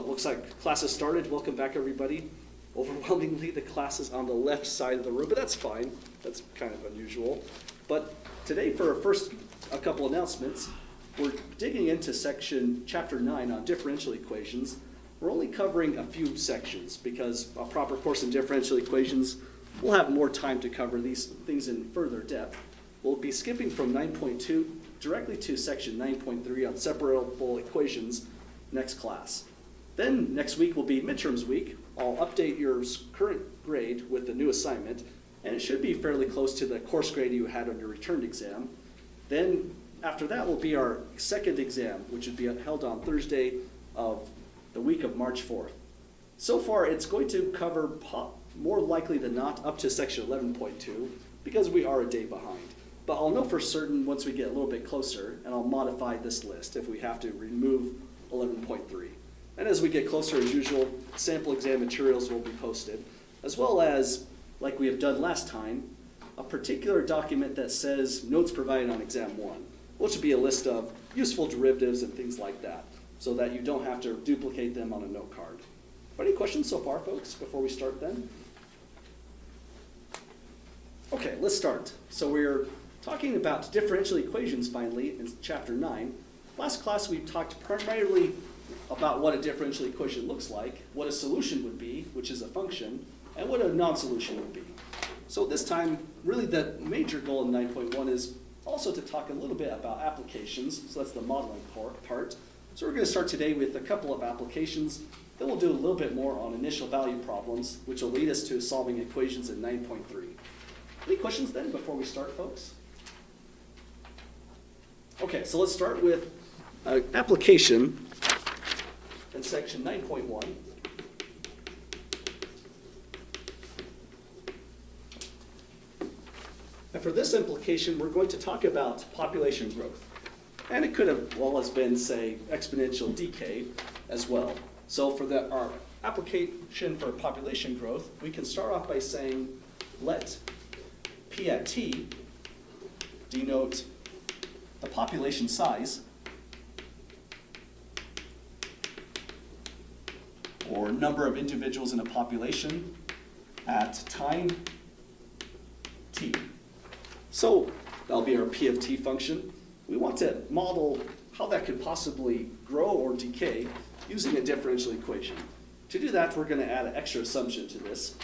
Looks like class has started. Welcome back, everybody. Overwhelmingly, the class is on the left side of the room, but that's fine. That's kind of unusual. But today, for our first a couple announcements, we're digging into chapter 9 on differential equations. We're only covering a few sections because a proper course in differential equations, we'll have more time to cover these things in further depth. We'll be skipping from 9.2 directly to section 9.3 on separable equations next class. Then next week will be midterms week. I'll update your current grade with the new assignment, and it should be fairly close to the course grade you had on your returned exam. Then after that will be our second exam, which would be held on Thursday of the week of March 4th. So far, it's going to cover more likely than not up to section 11.2 because we are a day behind. But I'll know for certain once we get a little bit closer, and I'll modify this list if we have to remove 11.3. And as we get closer, as usual, sample exam materials will be posted, as well as, like we have done last time, a particular document that says notes provided on exam 1, which would be a list of useful derivatives and things like that, so that you don't have to duplicate them on a note card. Any questions so far, folks, before we start then? Okay, let's start. So we're talking about differential equations finally in chapter 9. Last class we talked primarily about what a differential equation looks like, what a solution would be, which is a function, and what a non-solution would be. So this time, really the major goal in 9.1 is also to talk a little bit about applications, so that's the modeling part. So we're going to start today with a couple of applications, then we'll do a little bit more on initial value problems, which will lead us to solving equations in 9.3. Any questions then before we start, folks? Okay, so let's start with an application in section 9.1. And for this implication, we're going to talk about population growth. And it could have well as been, say, exponential decay as well. So for our application for population growth, we can start off by saying, let P at T denote the population size, or number of individuals in a population at time t. So that'll be our P of t function. We want to model how that could possibly grow or decay using a differential equation. To do that, we're going to add an extra assumption to this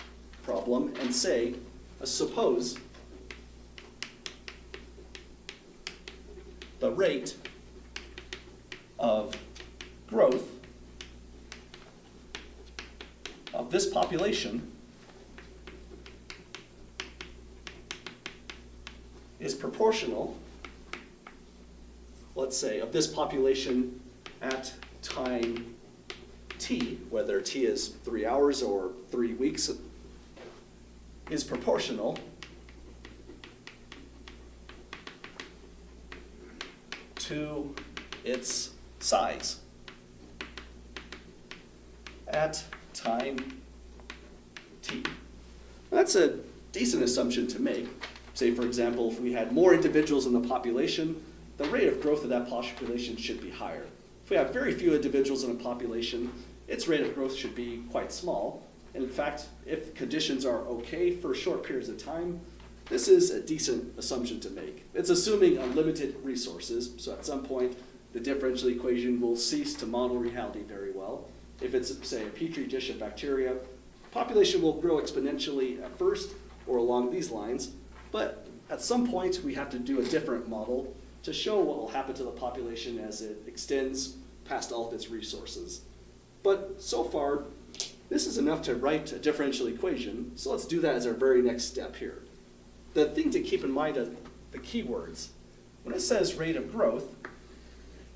problem and say, suppose the rate of growth of this population is proportional, let's say, of this population at time t, whether t is 3 hours or 3 weeks, is proportional to its size at time t. That's a decent assumption to make. Say, for example, if we had more individuals in the population, the rate of growth of that population should be higher. If we have very few individuals in a population, its rate of growth should be quite small. And in fact, if conditions are okay for short periods of time, this is a decent assumption to make. It's assuming unlimited resources, so at some point, the differential equation will cease to model reality very well. If it's, say, a petri dish of bacteria, population will grow exponentially at first or along these lines, but at some point we have to do a different model to show what will happen to the population as it extends past all of its resources. But so far, this is enough to write a differential equation, so let's do that as our very next step here. The thing to keep in mind are the keywords. When it says rate of growth,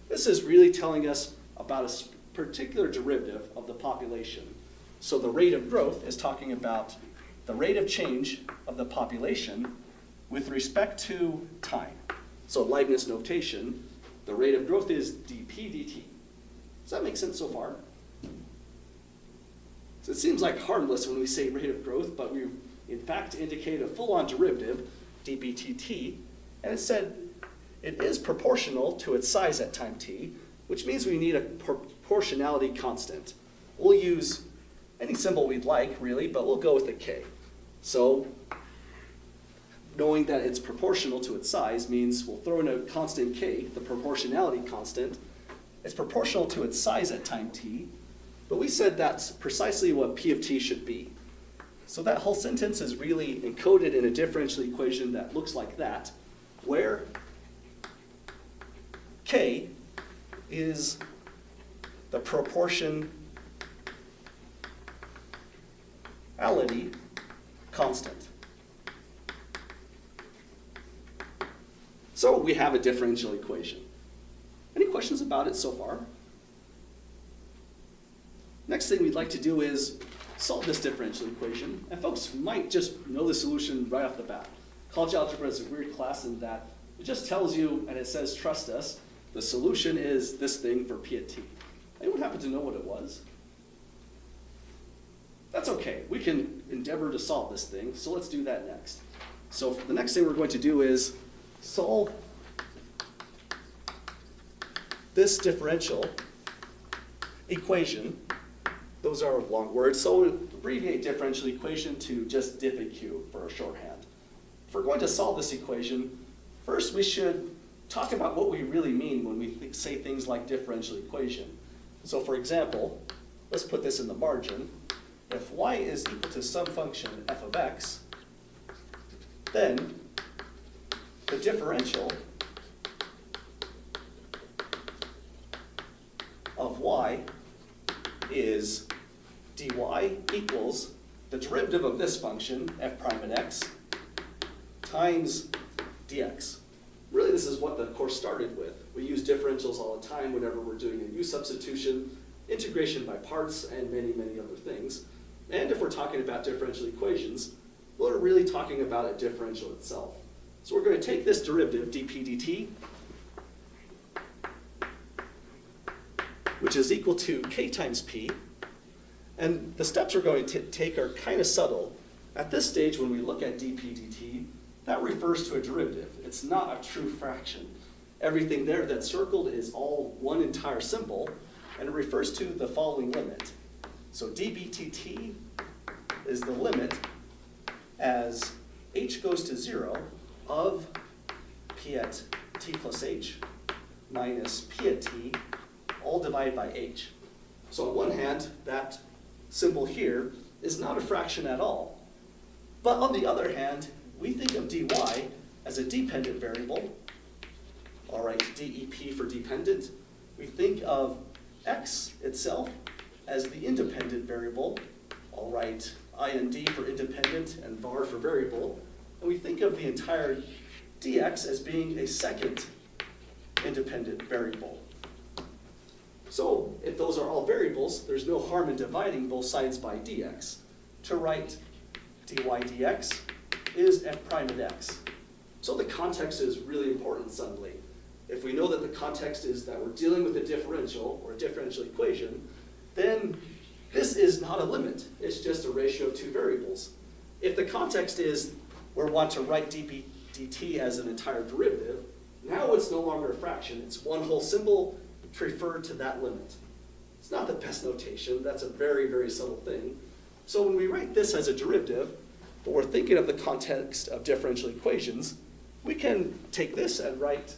this is really telling us about a particular derivative of the population. So the rate of growth is talking about the rate of change of the population with respect to time. So Leibniz notation, the rate of growth is dp dt. Does that make sense so far? So it seems like harmless when we say rate of growth, but we in fact indicate a full-on derivative, dBdt, and it said it is proportional to its size at time t, which means we need a proportionality constant. we'll use any symbol we'd like, really, but we'll go with a k. So knowing that it's proportional to its size means we'll throw in a constant k, the proportionality constant. It's proportional to its size at time t, but we said that's precisely what p of t should be. So that whole sentence is really encoded in a differential equation that looks like that, where k is the proportionality constant. So we have a differential equation. Any questions about it so far? Next thing we'd like to do is solve this differential equation. And folks might just know the solution right off the bat. College algebra is a weird class in that it just tells you, and it says, trust us, the solution is this thing for p at t. Anyone happen to know what it was? That's okay. We can endeavor to solve this thing, so let's do that next. So the next thing we're going to do is solve this differential equation. Those are long words, so we'll abbreviate differential equation to just diff and q for a shorthand. If we're going to solve this equation, first we should talk about what we really mean when we say things like differential equation. So for example, let's put this in the margin. If y is equal to some function f of x, then the differential of y is dy equals the derivative of this function, f prime at x, times dx. Really, this is what the course started with. We use differentials all the time whenever we're doing a u substitution, integration by parts, and many, many other things. And if we're talking about differential equations, we're really talking about a differential itself. So we're going to take this derivative, dp dt, which is equal to k times p. And the steps we're going to take are kind of subtle. At this stage, when we look at dp dt, that refers to a derivative. It's not a true fraction. Everything there that's circled is all one entire symbol, and it refers to the following limit. So dBtt is the limit as h goes to 0 of p at t plus h minus p at t all divided by h. So on one hand, that symbol here is not a fraction at all. But on the other hand, we think of dy as a dependent variable. All right, dep for dependent. We think of x itself as the independent variable. All right, ind for independent and var for variable. And we think of the entire dx as being a second independent variable. So if those are all variables, there's no harm in dividing both sides by dx. To write dy dx is f prime at x. So the context is really important suddenly. If we know that the context is that we're dealing with a differential or a differential equation, then this is not a limit. It's just a ratio of two variables. If the context is we want to write dp dt as an entire derivative, now it's no longer a fraction. It's one whole symbol referred to that limit. It's not the best notation. That's a very, very subtle thing. So when we write this as a derivative, but we're thinking of the context of differential equations, we can take this and write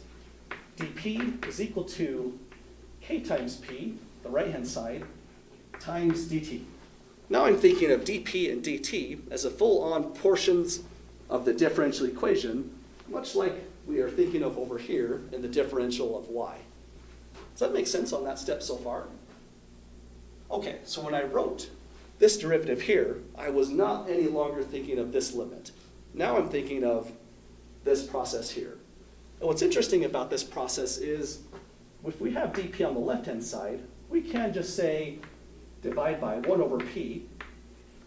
dp is equal to k times p, the right-hand side, times dt. Now I'm thinking of dp and dt as a full-on portions of the differential equation, much like we are thinking of over here in the differential of y. Does that make sense on that step so far? Okay, so when I wrote this derivative here, I was not any longer thinking of this limit. Now I'm thinking of this process here. And what's interesting about this process is if we have dp on the left-hand side, we can just say divide by 1 over p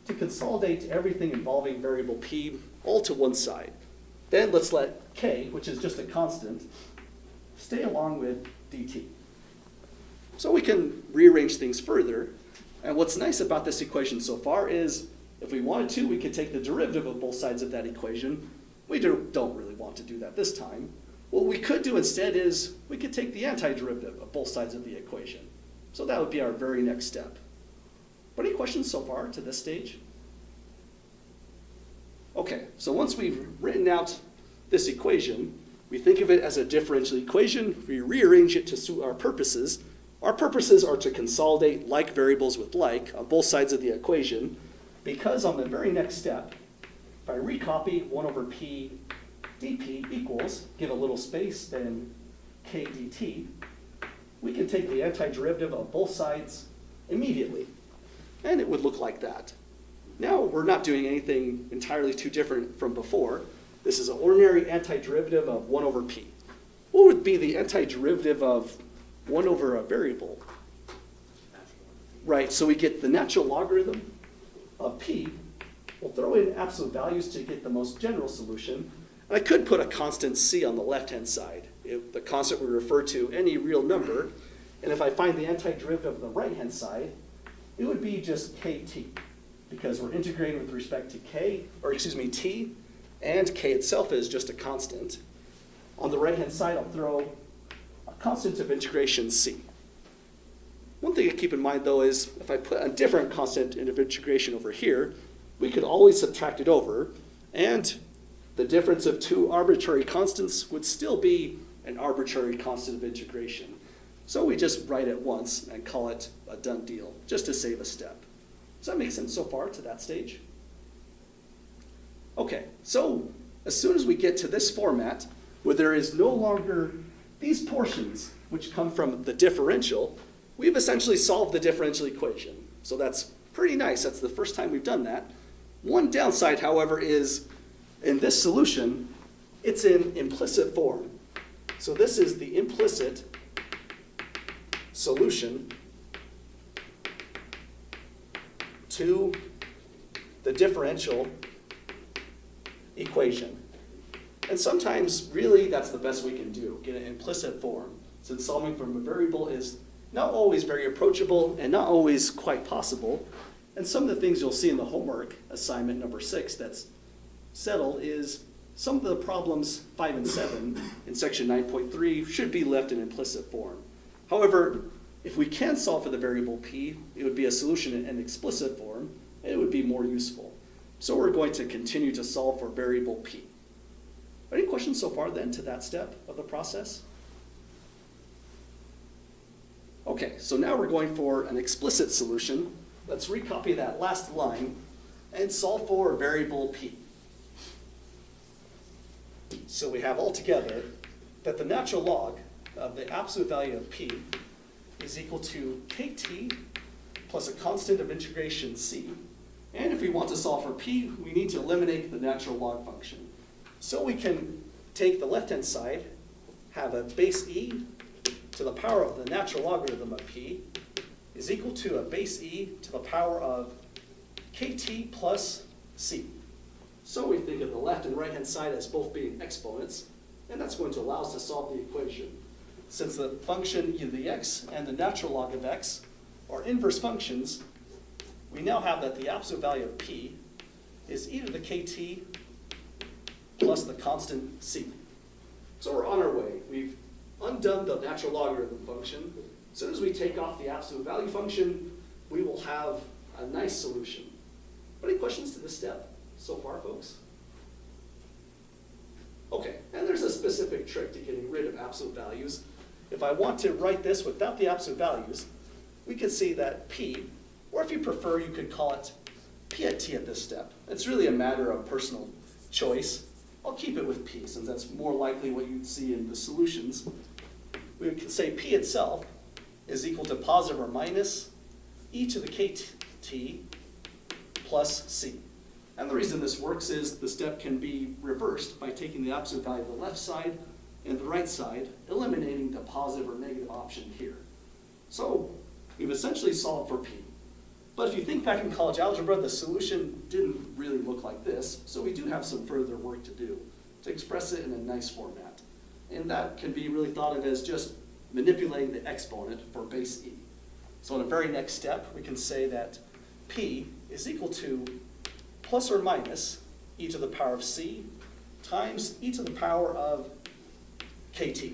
to consolidate everything involving variable p all to one side. Then let's let k, which is just a constant, stay along with dt. So we can rearrange things further. And what's nice about this equation so far is if we wanted to, we could take the derivative of both sides of that equation. We don't really want to do that this time. What we could do instead is we could take the antiderivative of both sides of the equation. So that would be our very next step. But any questions so far to this stage? Okay, so once we've written out this equation, we think of it as a differential equation. We rearrange it to suit our purposes. Our purposes are to consolidate like variables with like on both sides of the equation, because on the very next step, if I recopy 1 over p dp equals, give a little space, then k dt, we can take the antiderivative of both sides immediately. And it would look like that. Now we're not doing anything entirely too different from before. This is an ordinary antiderivative of 1 over p. What would be the antiderivative of 1 over a variable? Right, so we get the natural logarithm of p. We'll throw in absolute values to get the most general solution. And I could put a constant c on the left-hand side. The constant would refer to any real number. And if I find the antiderivative of the right-hand side, it would be just kt, because we're integrating with respect to t, and k itself is just a constant. On the right-hand side, I'll throw a constant of integration c. One thing to keep in mind, though, is if I put a different constant of integration over here, we could always subtract it over, and the difference of two arbitrary constants would still be an arbitrary constant of integration. So we just write it once and call it a done deal, just to save a step. Does that make sense so far to that stage? Okay, so as soon as we get to this format, where there is no longer these portions which come from the differential, we've essentially solved the differential equation. So that's pretty nice. That's the first time we've done that. One downside, however, is in this solution, it's in implicit form. So this is the implicit solution to the differential equation. And sometimes, really, that's the best we can do, get an implicit form, since solving from a variable is not always very approachable and not always quite possible. And some of the things you'll see in the homework assignment number 6 that's settled is some of the problems 5 and 7 in section 9.3 should be left in implicit form. However, if we can solve for the variable p, it would be a solution in explicit form, and it would be more useful. So we're going to continue to solve for variable p. Any questions so far then to that step of the process? Okay, so now we're going for an explicit solution. Let's recopy that last line and solve for variable p. So we have altogether that the natural log of the absolute value of p is equal to kt plus a constant of integration c. And if we want to solve for p, we need to eliminate the natural log function. So we can take the left-hand side, have a base e to the power of the natural logarithm of p is equal to a base e to the power of kt plus c. So we think of the left and right-hand side as both being exponents, and that's going to allow us to solve the equation. Since the function e to the x and the natural log of x are inverse functions, we now have that the absolute value of p is e to the kt plus the constant c. So we're on our way. We've undone the natural logarithm function. As soon as we take off the absolute value function, we will have a nice solution. Any questions to this step so far, folks? Okay, and there's a specific trick to getting rid of absolute values. If I want to write this without the absolute values, we could see that p, or if you prefer, you could call it p at t at this step. It's really a matter of personal choice. I'll keep it with p, since that's more likely what you'd see in the solutions. We could say p itself is equal to positive or minus e to the kt plus c. And the reason this works is the step can be reversed by taking the absolute value of the left side and the right side, eliminating the positive or negative option here. So we've essentially solved for p. But if you think back in college algebra, the solution didn't really look like this, so we do have some further work to do to express it in a nice format. And that can be really thought of as just manipulating the exponent for base e. So in the very next step, we can say that p is equal to plus or minus e to the power of c times e to the power of kt.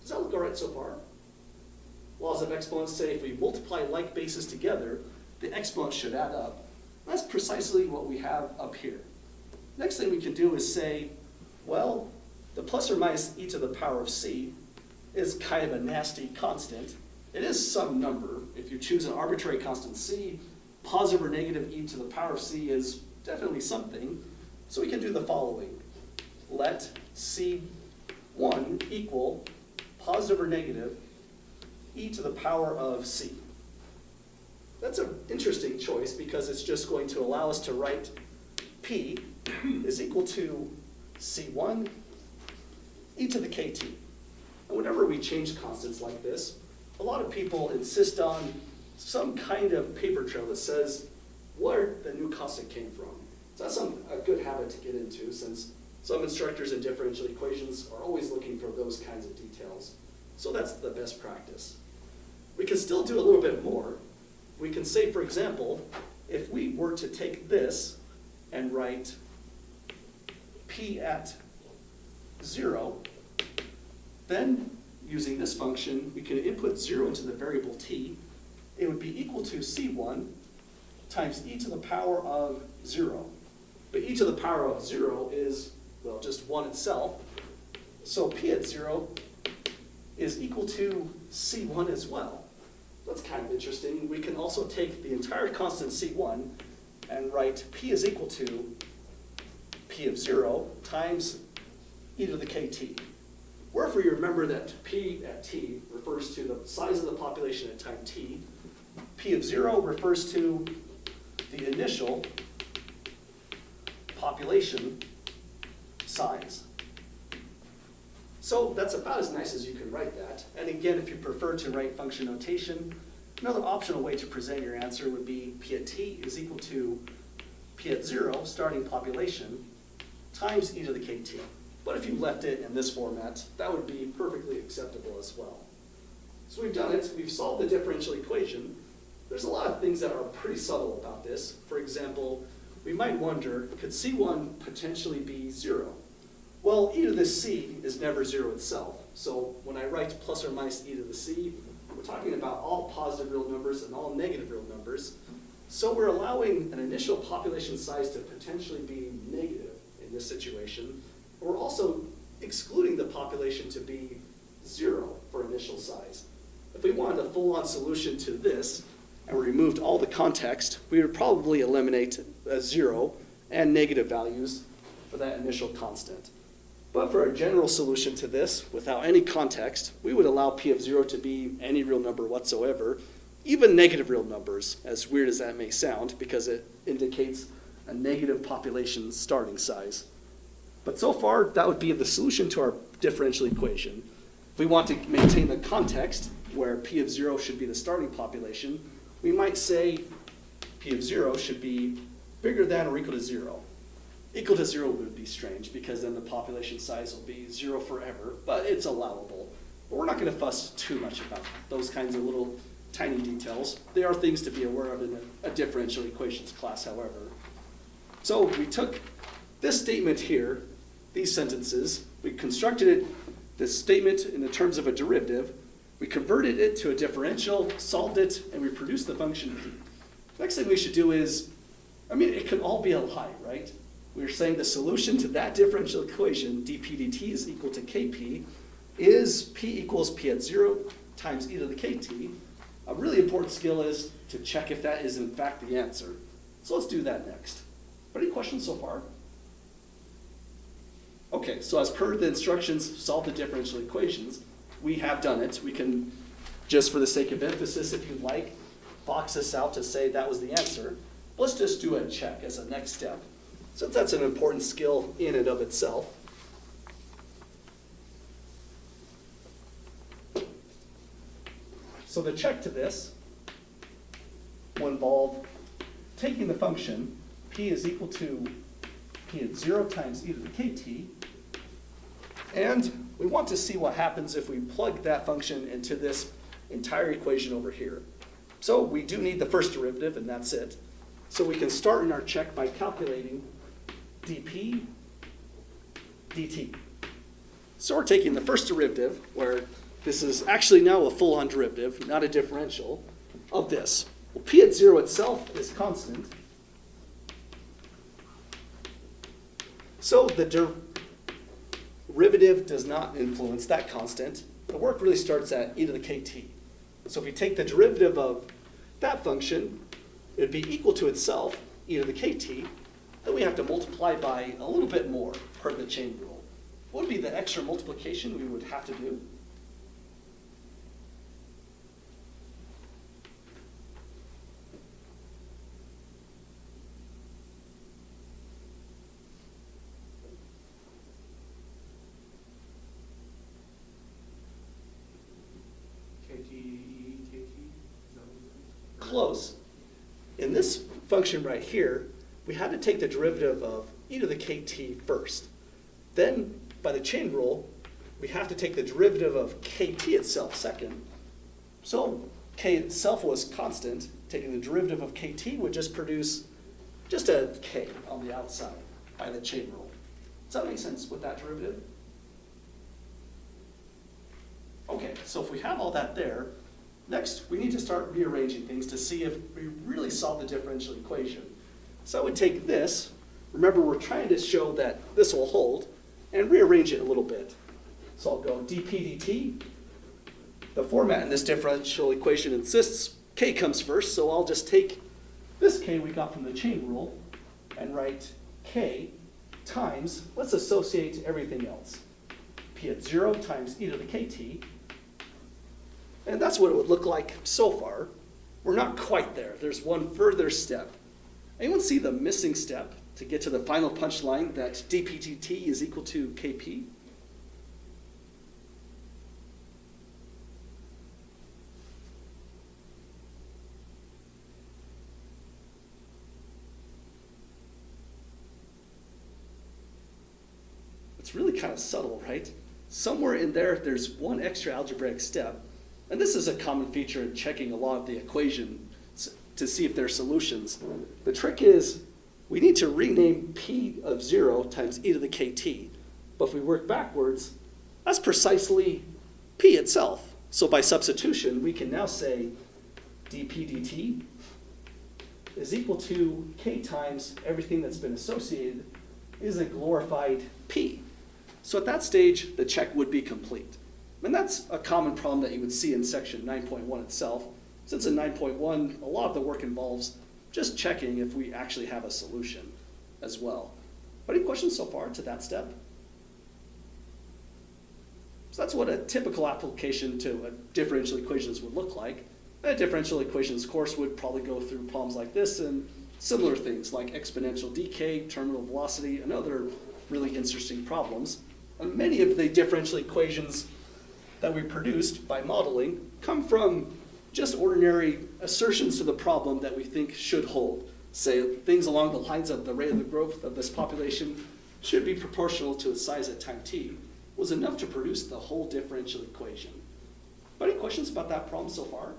Does that look all right so far? laws of exponents say if we multiply like bases together, the exponents should add up. That's precisely what we have up here. Next thing we can do is say, well, the plus or minus e to the power of c is kind of a nasty constant. It is some number. If you choose an arbitrary constant c, positive or negative e to the power of c is definitely something. So we can do the following. Let c1 equal positive or negative e to the power of c. That's an interesting choice because it's just going to allow us to write p is equal to c1 e to the kt. And whenever we change constants like this, a lot of people insist on some kind of paper trail that says where the new constant came from. So that's a good habit to get into, since some instructors in differential equations are always looking for those kinds of details. So that's the best practice. We can still do a little bit more. We can say, for example, if we were to take this and write p at 0, then using this function, we can input 0 into the variable t. It would be equal to c1 times e to the power of 0. But e to the power of 0 is, well, just 1 itself. So p at 0 is equal to c1 as well. That's kind of interesting. We can also take the entire constant c1 and write p is equal to p of 0 times e to the kt. Where if we remember that p at t refers to the size of the population at time t, p of 0 refers to the initial population size. So that's about as nice as you can write that. And again, if you prefer to write function notation, another optional way to present your answer would be p at t is equal to p at 0, starting population, times e to the kt. But if you left it in this format, that would be perfectly acceptable as well. So we've done it. We've solved the differential equation. There's a lot of things that are pretty subtle about this. For example, we might wonder, could c1 potentially be 0? Well, e to the c is never 0 itself. So when I write plus or minus e to the c, we're talking about all positive real numbers and all negative real numbers. So we're allowing an initial population size to potentially be negative in this situation. We're also excluding the population to be 0 for initial size. If we wanted a full-on solution to this, and we removed all the context, we would probably eliminate 0 and negative values for that initial constant. But for a general solution to this, without any context, we would allow p of 0 to be any real number whatsoever, even negative real numbers, as weird as that may sound, because it indicates a negative population starting size. But so far, that would be the solution to our differential equation. If we want to maintain the context, where p of 0 should be the starting population, we might say p of 0 should be bigger than or equal to 0. Equal to 0 would be strange, because then the population size will be 0 forever, but it's allowable. But we're not going to fuss too much about those kinds of little tiny details. They are things to be aware of in a differential equations class, however. So we took this statement here, these sentences, we constructed it, this statement in the terms of a derivative, we converted it to a differential, solved it, and we produced the function p. Next thing we should do is, it can all be a lie, right? We're saying the solution to that differential equation, dp dt is equal to kp, is p equals p at 0 times e to the kt. A really important skill is to check if that is in fact the answer. So let's do that next. Any questions so far? Okay, so as per the instructions, solve the differential equations. We have done it. We can, just for the sake of emphasis, if you'd like, box this out to say that was the answer. Let's just do a check as a next step, since that's an important skill in and of itself. So the check to this will involve taking the function p is equal to p at 0 times e to the kt, and we want to see what happens if we plug that function into this entire equation over here. So we do need the first derivative, and that's it. So we can start in our check by calculating dp dt. So we're taking the first derivative, where this is actually now a full-on derivative, not a differential, of this. Well, p at 0 itself is constant. So the derivative does not influence that constant. The work really starts at e to the kt. So if you take the derivative of that function, it would be equal to itself, e to the kt. Then we have to multiply by a little bit more, per the chain rule. What would be the extra multiplication we would have to do? Close. In this function right here, we had to take the derivative of e to the kt first. Then, by the chain rule, we have to take the derivative of kt itself second. So k itself was constant. Taking the derivative of kt would just produce just a k on the outside by the chain rule. Does that make sense with that derivative? Okay, so if we have all that there, next we need to start rearranging things to see if we really solve the differential equation. So I would take this, remember we're trying to show that this will hold, and rearrange it a little bit. So I'll go dp dt. The format in this differential equation insists k comes first, so I'll just take this k we got from the chain rule and write k times, let's associate everything else. P at 0 times e to the kt. And that's what it would look like so far. We're not quite there. There's one further step. Anyone see the missing step to get to the final punchline that dp dt is equal to kp? It's really kind of subtle, right? Somewhere in there, there's one extra algebraic step. And this is a common feature in checking a lot of the equations to see if there are solutions. The trick is we need to rename p of 0 times e to the kt. But if we work backwards, that's precisely p itself. So by substitution, we can now say dp dt is equal to k times everything that's been associated is a glorified p. So at that stage, the check would be complete. And that's a common problem that you would see in section 9.1 itself. Since in 9.1, a lot of the work involves just checking if we actually have a solution as well. Any questions so far to that step? So that's what a typical application to a differential equations would look like. A differential equations course would probably go through problems like this and similar things like exponential decay, terminal velocity, and other really interesting problems. And many of the differential equations that we produced by modeling come from just ordinary assertions to the problem that we think should hold. Say things along the lines of the rate of the growth of this population should be proportional to its size at time t was enough to produce the whole differential equation. Any questions about that problem so far?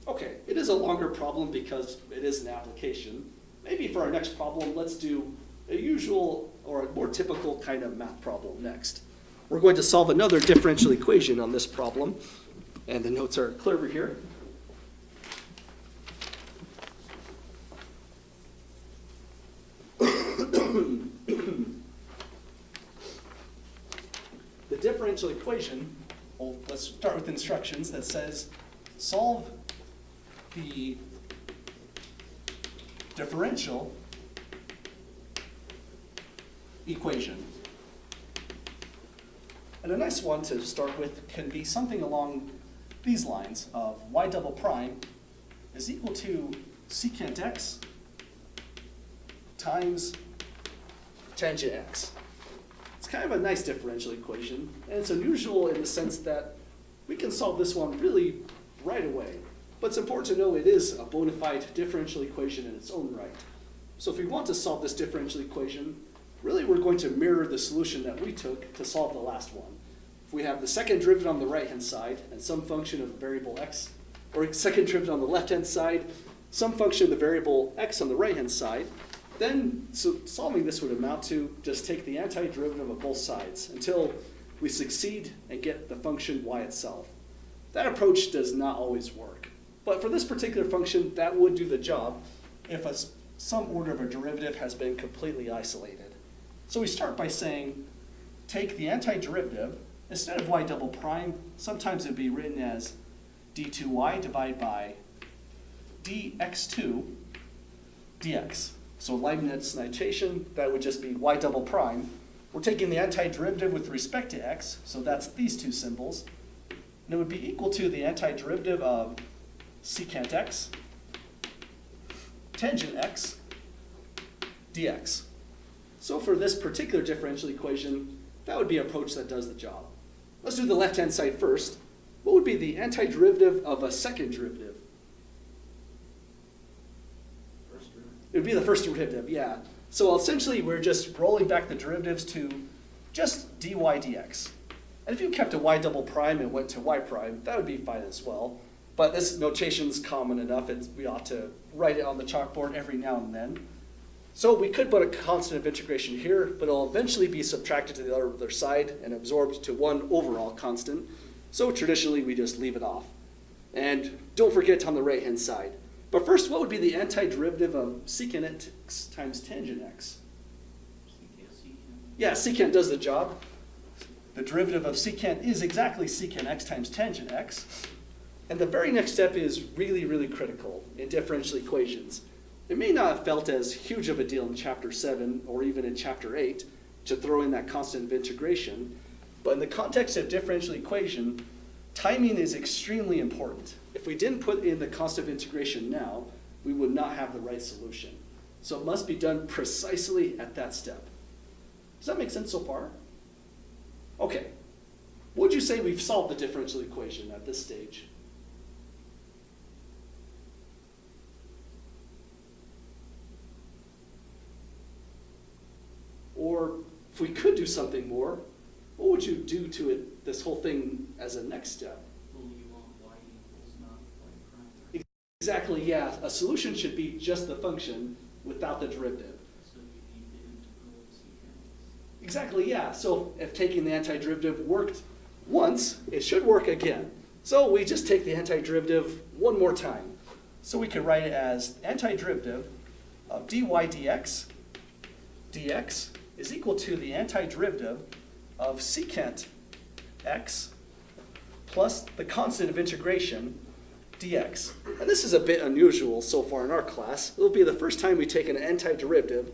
Okay, it is a longer problem because it is an application. Maybe for our next problem, let's do a usual or a more typical kind of math problem next. We're going to solve another differential equation on this problem, and the notes are clearer here. The differential equation, well, let's start with instructions that says solve the differential equation. And a nice one to start with can be something along these lines of y double prime is equal to secant x times tangent x. It's kind of a nice differential equation, and it's unusual in the sense that we can solve this one really right away. But it's important to know it is a bona fide differential equation in its own right. So if we want to solve this differential equation, really we're going to mirror the solution that we took to solve the last one. If we have the second derivative on the right-hand side and some function of the variable x, or second derivative on the left-hand side, some function of the variable x on the right-hand side, then solving this would amount to just take the antiderivative of both sides until we succeed and get the function y itself. That approach does not always work. But for this particular function, that would do the job if some order of a derivative has been completely isolated. So we start by saying, take the antiderivative, instead of y double prime, sometimes it would be written as d2y divided by dx2 dx. So Leibniz notation, that would just be y double prime. We're taking the antiderivative with respect to x, so that's these two symbols. And it would be equal to the antiderivative of secant x, tangent x, dx. So for this particular differential equation, that would be an approach that does the job. Let's do the left-hand side first. What would be the antiderivative of a second derivative? First derivative. It would be the first derivative, yeah. So essentially, we're just rolling back the derivatives to just dy dx. And if you kept a y double prime and went to y prime, that would be fine as well. But this notation's common enough, we ought to write it on the chalkboard every now and then. So we could put a constant of integration here, but it'll eventually be subtracted to the other side and absorbed to one overall constant. So traditionally, we just leave it off. And don't forget on the right-hand side. But first, what would be the antiderivative of secant x times tangent x? Yeah, secant does the job. The derivative of secant is exactly secant x times tangent x. And the very next step is really, really critical in differential equations. It may not have felt as huge of a deal in Chapter 7 or even in Chapter 8 to throw in that constant of integration, but in the context of differential equation, timing is extremely important. If we didn't put in the constant of integration now, we would not have the right solution. So it must be done precisely at that step. Does that make sense so far? Okay. Would you say we've solved the differential equation at this stage? Or if we could do something more, what would you do to it, this whole thing as a next step? Well, you want y equals not y prime. Exactly, yeah. A solution should be just the function without the derivative. So you need the integral of secant x. Exactly, yeah. So if taking the antiderivative worked once, it should work again. So we just take the antiderivative one more time. So we could write it as antiderivative of dy dx is equal to the antiderivative of secant x plus the constant of integration dx. And this is a bit unusual so far in our class. It'll be the first time we take an antiderivative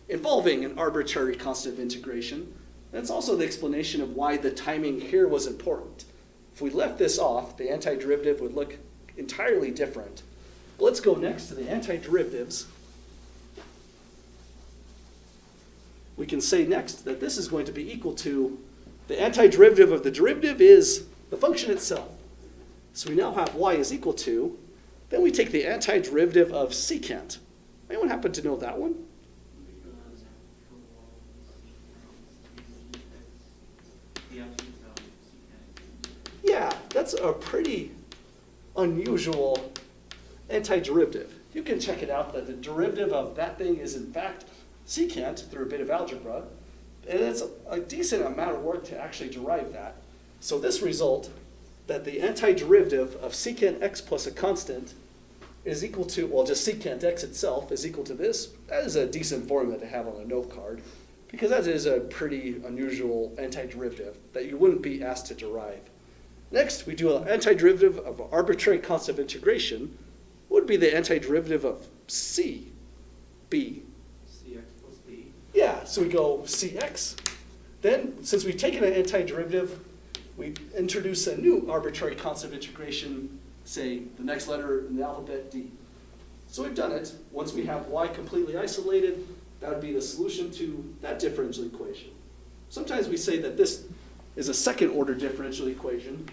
involving an arbitrary constant of integration. And it's also the explanation of why the timing here was important. If we left this off, the antiderivative would look entirely different. But let's go next to the antiderivatives. We can say next that this is going to be equal to the antiderivative of the derivative is the function itself. So we now have y is equal to, then we take the antiderivative of secant. Anyone happen to know that one? Because after the absolute value of secant x. Yeah, that's a pretty unusual antiderivative. You can check it out that the derivative of that thing is in fact secant through a bit of algebra, and it's a decent amount of work to actually derive that. So this result, that the antiderivative of secant x plus a constant is equal to, well, just secant x itself is equal to this. That is a decent formula to have on a note card, because that is a pretty unusual antiderivative that you wouldn't be asked to derive. Next, we do an antiderivative of an arbitrary constant of integration. What would be the antiderivative of c, b? Cx plus b. Yeah, so we go cx. Then, since we've taken an antiderivative, we introduce a new arbitrary constant of integration, say the next letter in the alphabet, d. So we've done it. Once we have y completely isolated, that would be the solution to that differential equation. Sometimes we say that this is a second order differential equation.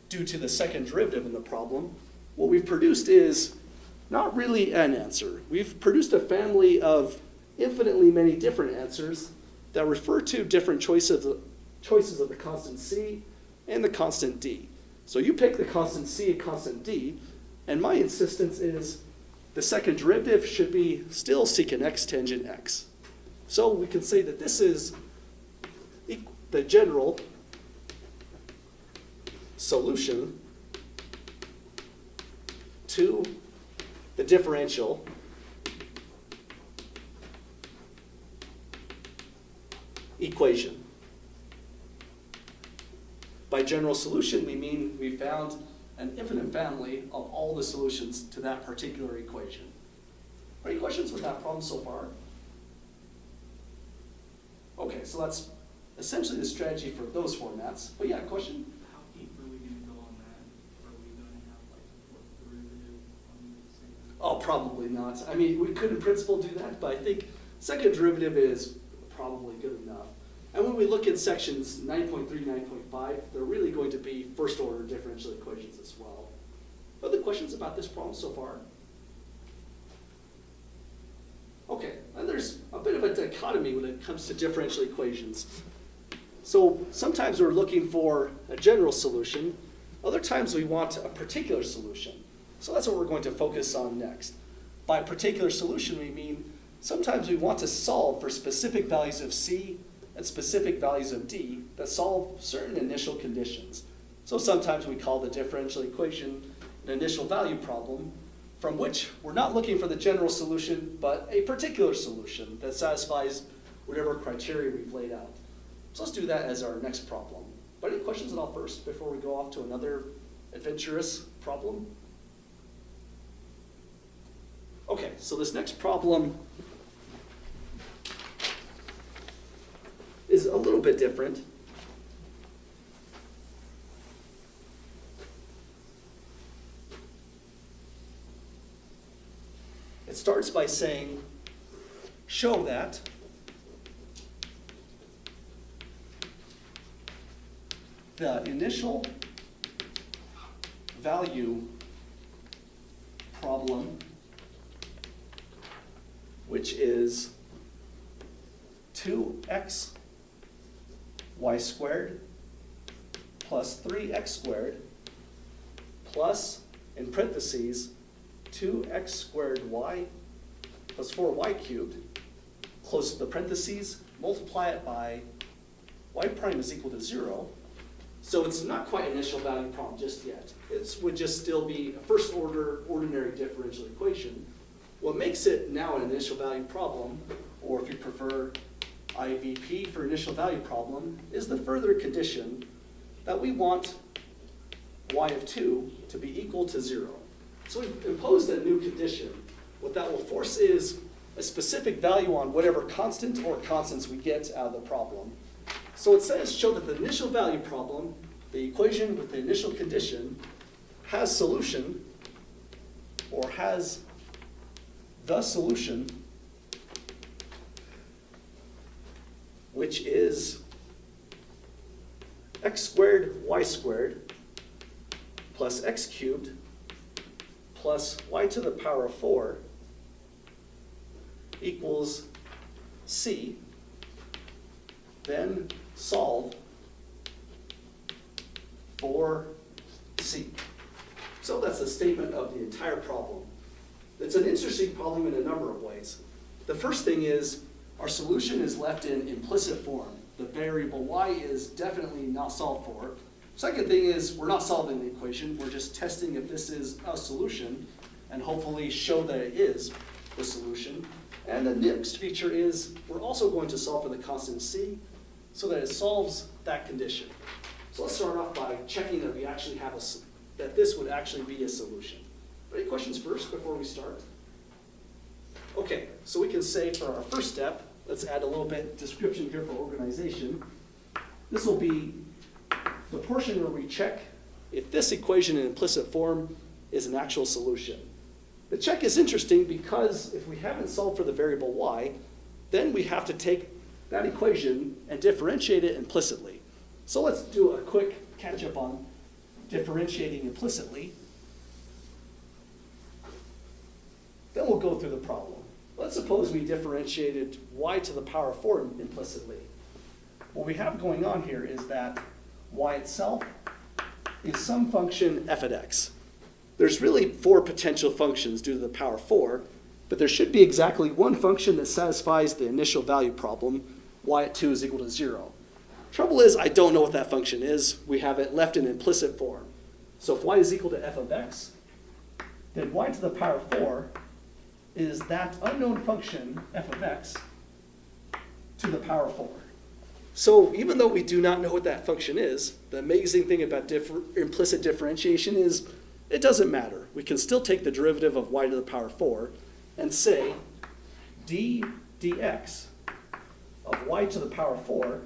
Due to the second derivative in the problem, what we've produced is not really an answer. We've produced a family of infinitely many different answers that refer to different choices of the constant c and the constant d. So you pick the constant c and constant d, and my insistence is the second derivative should be still secant x tangent x. So we can say that this is the general solution to the differential equation. By general solution, we mean we found an infinite family of all the solutions to that particular equation. Any questions with that problem so far? Okay, so that's essentially the strategy for those formats. But yeah, question? How deep are we gonna go on that? Are we gonna have like a fourth derivative on the same? Oh, probably not. I mean, we could in principle do that, but I think second derivative is probably good enough. And when we look at sections 9.3, 9.5, they're really going to be first order differential equations as well. Other questions about this problem so far? Okay, and there's a bit of a dichotomy when it comes to differential equations. So sometimes we're looking for a general solution, other times we want a particular solution. So that's what we're going to focus on next. By particular solution, we mean sometimes we want to solve for specific values of C and specific values of D that solve certain initial conditions. So sometimes we call the differential equation an initial value problem, from which we're not looking for the general solution, but a particular solution that satisfies whatever criteria we've laid out. So let's do that as our next problem. But any questions at all first before we go off to another adventurous problem? Okay, so this next problem is a little bit different. It starts by saying, show that the initial value problem, which is 2x y squared plus 3x squared plus, in parentheses, 2x squared y plus 4y cubed, close the parentheses, multiply it by y prime is equal to 0. So it's not quite an initial value problem just yet. It would just still be a first order ordinary differential equation. What makes it now an initial value problem, or if you prefer IVP for initial value problem, is the further condition that we want y of 2 to be equal to 0. So we've imposed a new condition. What that will force is a specific value on whatever constant or constants we get out of the problem. So it says show that the initial value problem, the equation with the initial condition, has solution, or has the solution, which is x squared y squared plus x cubed plus y to the power of 4 equals C. Then solve for C. So that's the statement of the entire problem. It's an interesting problem in a number of ways. The first thing is our solution is left in implicit form. The variable y is definitely not solved for. Second thing is we're not solving the equation. We're just testing if this is a solution and hopefully show that it is the solution. And the next feature is we're also going to solve for the constant C so that it solves that condition. So let's start off by checking that we actually have that this would actually be a solution. Any questions first before we start? Okay, so we can say for our first step, let's add a little bit description here for organization. This will be the portion where we check if this equation in implicit form is an actual solution. The check is interesting because if we haven't solved for the variable y, then we have to take that equation and differentiate it implicitly. So let's do a quick catch up on differentiating implicitly. Then we'll go through the problem. Let's suppose we differentiated y to the power of 4 implicitly. What we have going on here is that y itself is some function f at x. there's really 4 potential functions due to the power 4, but there should be exactly one function that satisfies the initial value problem, y at 2 is equal to 0. Trouble is, I don't know what that function is. We have it left in implicit form. So if y is equal to f of x, then y to the power 4 is that unknown function, f of x, to the power 4. So even though we do not know what that function is, the amazing thing about implicit differentiation is it doesn't matter. We can still take the derivative of y to the power 4 and say d dx of y to the power 4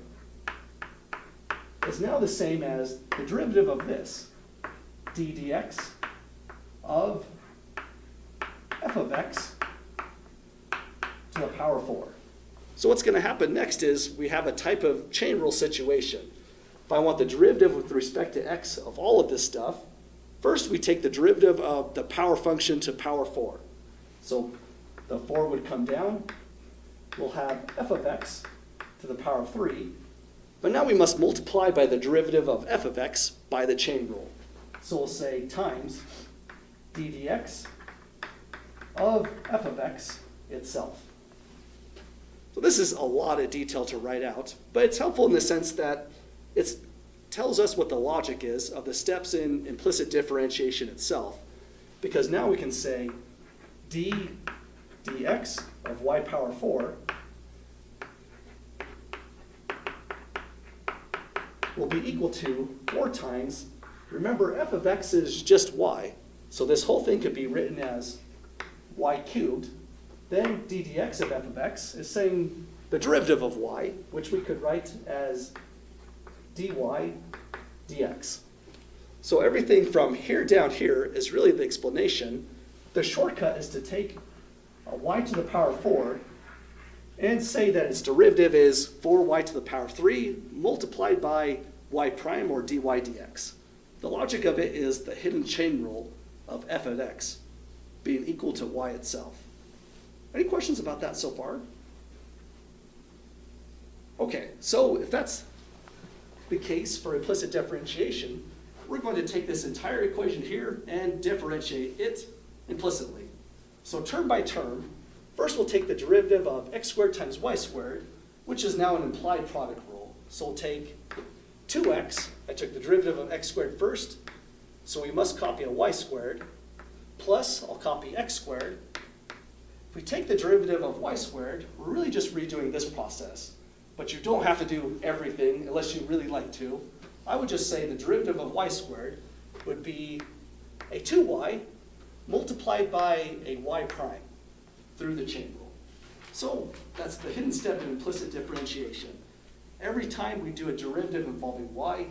is now the same as the derivative of this, d dx of f of x to the power 4. So what's going to happen next is we have a type of chain rule situation. If I want the derivative with respect to x of all of this stuff, first we take the derivative of the power function to power 4. So the 4 would come down. We'll have f of x to the power 3. But now we must multiply by the derivative of f of x by the chain rule. So we'll say times d dx of f of x itself. So this is a lot of detail to write out, but it's helpful in the sense that it tells us what the logic is of the steps in implicit differentiation itself, because now we can say d dx of y power 4 will be equal to 4 times, remember f of x is just y, so this whole thing could be written as y cubed. Then d dx of f of x is saying the derivative of y, which we could write as dy dx. So everything from here down here is really the explanation. The shortcut is to take a y to the power 4 and say that its derivative is 4y to the power 3 multiplied by y prime or dy dx. The logic of it is the hidden chain rule of f of x being equal to y itself. Any questions about that so far? Okay, so if that's the case for implicit differentiation, we're going to take this entire equation here and differentiate it implicitly. So term by term, first we'll take the derivative of x squared times y squared, which is now an implied product rule. So we'll take 2x, I took the derivative of x squared first, so we must copy a y squared, plus I'll copy x squared. If we take the derivative of y squared, we're really just redoing this process. But you don't have to do everything unless you really like to. I would just say the derivative of y squared would be a 2y multiplied by a y prime through the chain rule. So that's the hidden step in implicit differentiation. Every time we do a derivative involving y,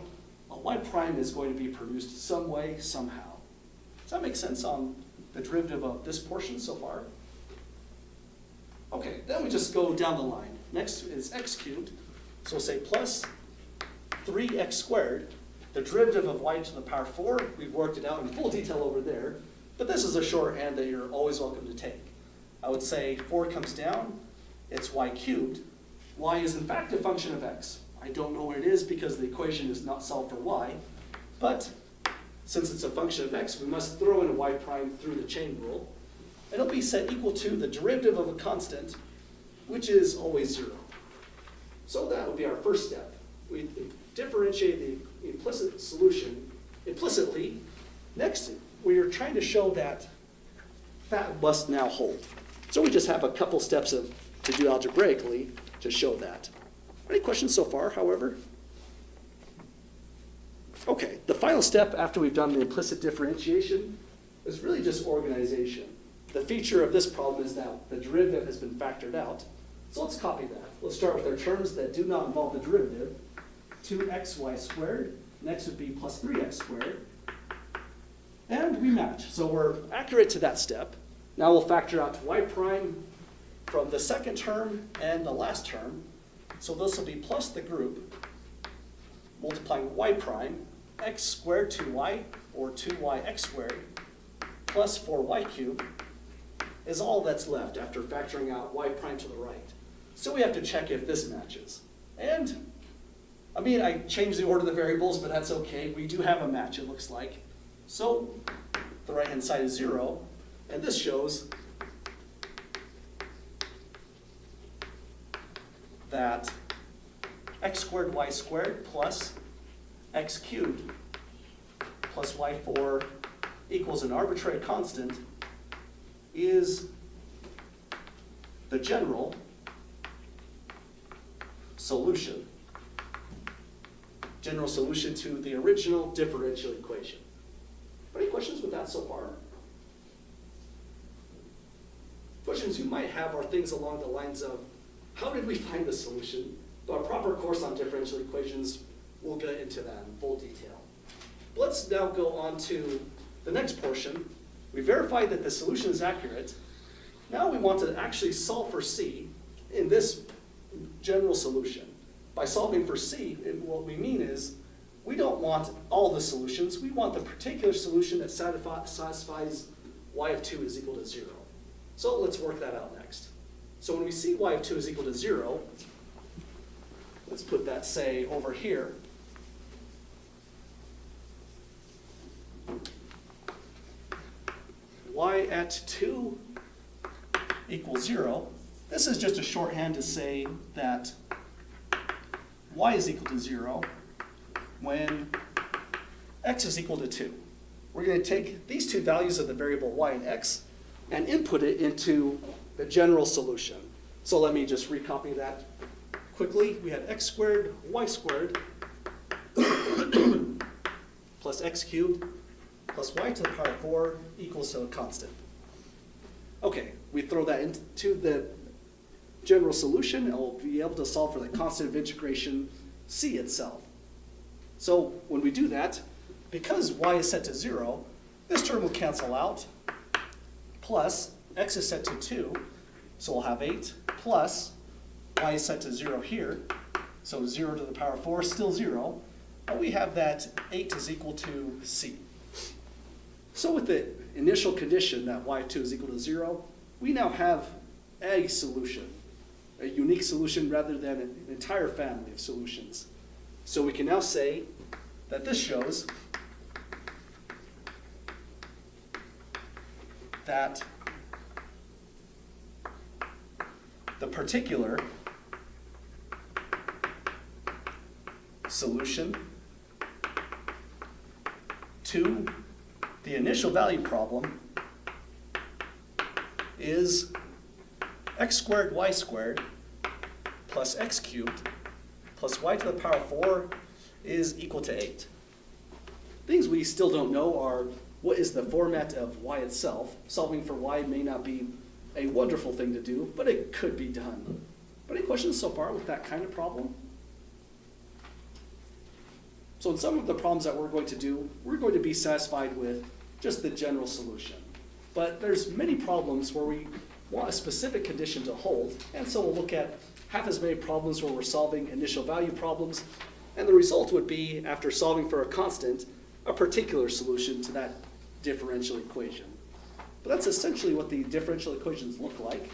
a y prime is going to be produced some way, somehow. Does that make sense on the derivative of this portion so far? Okay, then we just go down the line. Next is x cubed, so we'll say plus 3x squared. The derivative of y to the power 4, we've worked it out in full detail over there, but this is a shorthand that you're always welcome to take. I would say 4 comes down, it's y cubed. Y is in fact a function of x. I don't know what it is because the equation is not solved for y, but since it's a function of x, we must throw in a y prime through the chain rule. It'll be set equal to the derivative of a constant, which is always 0. So that would be our first step. We differentiate the implicit solution implicitly. Next, we are trying to show that that must now hold. So we just have a couple steps to do algebraically to show that. Any questions so far, however? Okay, the final step after we've done the implicit differentiation is really just organization. The feature of this problem is that the derivative has been factored out. So let's copy that. Let's start with our terms that do not involve the derivative. 2xy squared. Next would be plus 3x squared. And we match. So we're accurate to that step. Now we'll factor out y prime from the second term and the last term. So this will be plus the group multiplying y prime, x squared 2y, or 2yx squared, plus 4y cubed, is all that's left after factoring out y prime to the right. So we have to check if this matches. And, I mean, I changed the order of the variables, but that's okay. We do have a match, it looks like. So the right-hand side is 0, and this shows that x squared y squared plus x cubed plus y4 equals an arbitrary constant is the general solution. General solution to the original differential equation. Any questions with that so far? Questions you might have are things along the lines of, how did we find the solution? Our proper course on differential equations, we'll get into that in full detail. Let's now go on to the next portion. We verified that the solution is accurate. Now we want to actually solve for C in this general solution. By solving for C, what we mean is, we don't want all the solutions. We want the particular solution that satisfies y of 2 is equal to 0. So let's work that out next. So when we see y of 2 is equal to 0, let's put that, say, over here. Y at 2 equals 0. This is just a shorthand to say that y is equal to 0 when x is equal to 2. We're going to take these two values of the variable y and x and input it into the general solution. So let me just recopy that quickly. We had x squared, y squared, plus x cubed, plus y to the power 4 equals to a constant. Okay, we throw that into the general solution, and we'll be able to solve for the constant of integration c itself. So when we do that, because y is set to 0, this term will cancel out, plus x is set to 2, so we'll have 8, plus y is set to 0 here, so 0 to the power 4 is still 0, and we have that 8 is equal to c. So with the initial condition that y of 2 is equal to 0, we now have a solution, a unique solution rather than an entire family of solutions. So we can now say that this shows that the particular solution to the initial value problem is x squared y squared plus x cubed plus y to the power 4 is equal to 8. Things we still don't know are what is the format of y itself. Solving for y may not be a wonderful thing to do, but it could be done. But any questions so far with that kind of problem? So in some of the problems that we're going to do, we're going to be satisfied with just the general solution. But there's many problems where we want a specific condition to hold, and so we'll look at half as many problems where we're solving initial value problems, and the result would be, after solving for a constant, a particular solution to that differential equation. But that's essentially what the differential equations look like.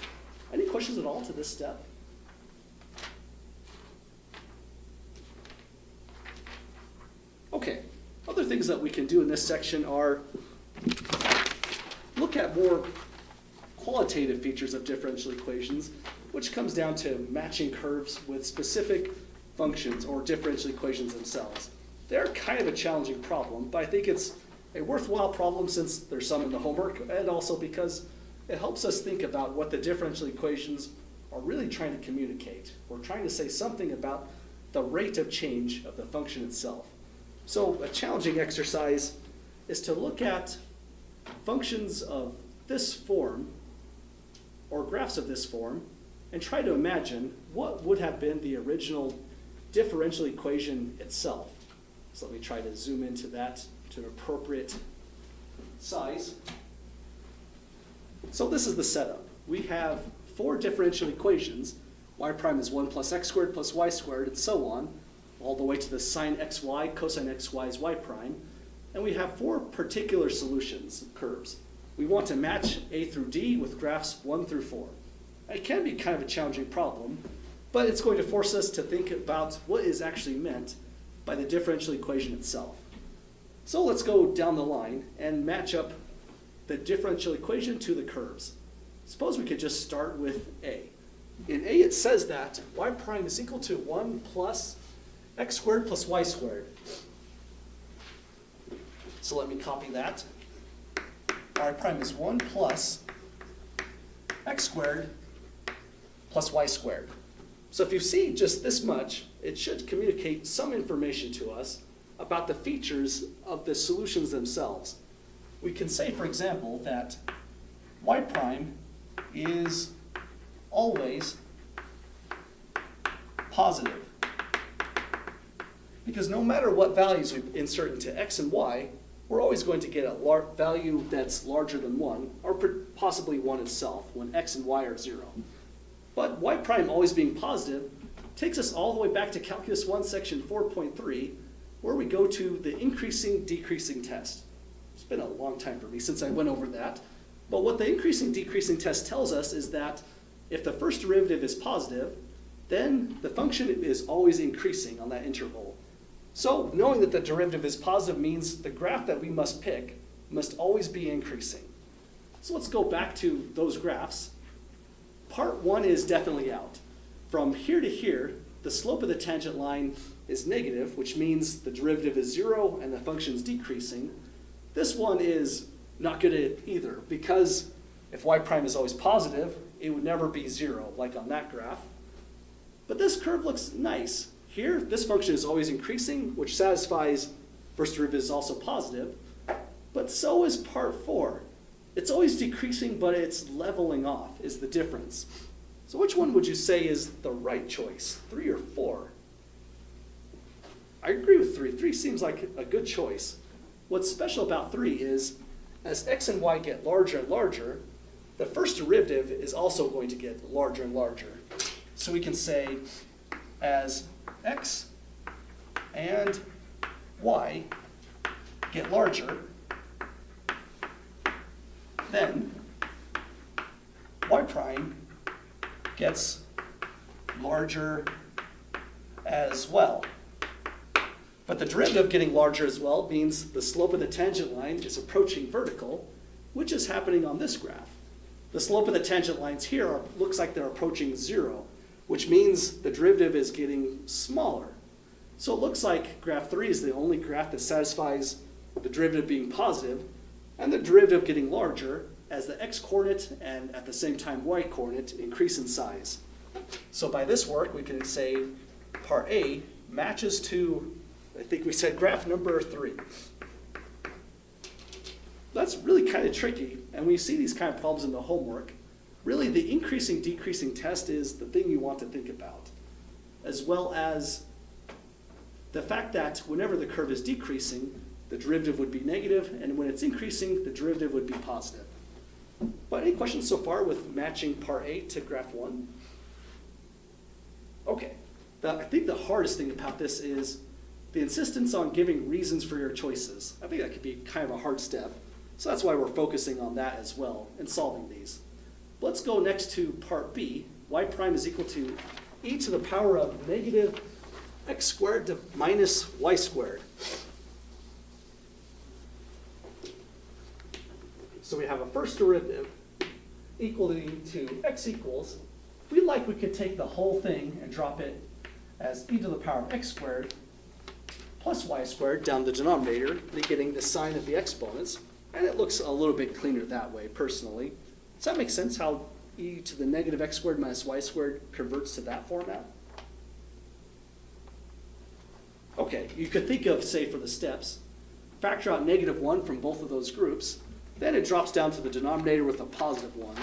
Any questions at all to this step? Okay, other things that we can do in this section are look at more qualitative features of differential equations, which comes down to matching curves with specific functions or differential equations themselves. They're kind of a challenging problem, but I think it's a worthwhile problem since there's some in the homework, and also because it helps us think about what the differential equations are really trying to communicate. We're trying to say something about the rate of change of the function itself. So a challenging exercise is to look at functions of this form, or graphs of this form, and try to imagine what would have been the original differential equation itself. So let me try to zoom into that to an appropriate size. So this is the setup. We have four differential equations. Y prime is 1 plus x squared plus y squared, and so on, all the way to the sine xy, cosine xy is y prime. And we have four particular solutions, curves. We want to match A through D with graphs 1 through 4. It can be kind of a challenging problem, but it's going to force us to think about what is actually meant by the differential equation itself. So let's go down the line and match up the differential equation to the curves. Suppose we could just start with A. In A, it says that y prime is equal to 1 plus x squared plus y squared. So let me copy that. Y prime is 1 plus x squared plus y squared. So if you see just this much, it should communicate some information to us about the features of the solutions themselves. We can say, for example, that y prime is always positive. Because no matter what values we insert into x and y, we're always going to get a value that's larger than 1, or possibly 1 itself, when x and y are 0. But y prime always being positive takes us all the way back to Calculus 1, Section 4.3, where we go to the increasing, decreasing test. It's been a long time for me since I went over that. But what the increasing, decreasing test tells us is that if the first derivative is positive, then the function is always increasing on that interval. So knowing that the derivative is positive means the graph that we must pick must always be increasing. So let's go back to those graphs. Part 1 is definitely out. From here to here, the slope of the tangent line is negative, which means the derivative is 0 and the function is decreasing. This one is not good at either, because if y prime is always positive, it would never be 0, like on that graph. But this curve looks nice. Here, this function is always increasing, which satisfies first derivative is also positive. But so is part 4. It's always decreasing, but it's leveling off is the difference. So which one would you say is the right choice, 3 or 4? I agree with 3. 3 seems like a good choice. What's special about 3 is, as x and y get larger and larger, the first derivative is also going to get larger and larger. So we can say, as x and y get larger, then y prime gets larger as well. But the derivative getting larger as well means the slope of the tangent line is approaching vertical, which is happening on this graph. The slope of the tangent lines here looks like they're approaching 0, which means the derivative is getting smaller. So it looks like graph 3 is the only graph that satisfies the derivative being positive, and the derivative getting larger as the x-coordinate and at the same time y-coordinate increase in size. So by this work, we can say part A matches to, I think we said graph number 3. That's really kind of tricky, and when you see these kind of problems in the homework, really the increasing, decreasing test is the thing you want to think about, as well as the fact that whenever the curve is decreasing, the derivative would be negative, and when it's increasing, the derivative would be positive. But any questions so far with matching part A to graph 1? Okay, I think the hardest thing about this is the insistence on giving reasons for your choices. I think that could be kind of a hard step. So that's why we're focusing on that as well and solving these. Let's go next to part B. Y prime is equal to e to the power of negative x squared to minus y squared. So we have a first derivative equal to x equals. If we like, we could take the whole thing and drop it as e to the power of x squared plus y squared down the denominator, negating the sign of the exponents. And it looks a little bit cleaner that way, personally. Does that make sense, how e to the negative x squared minus y squared converts to that format? Okay, you could think of, say, for the steps, factor out -1 from both of those groups, then it drops down to the denominator with a positive 1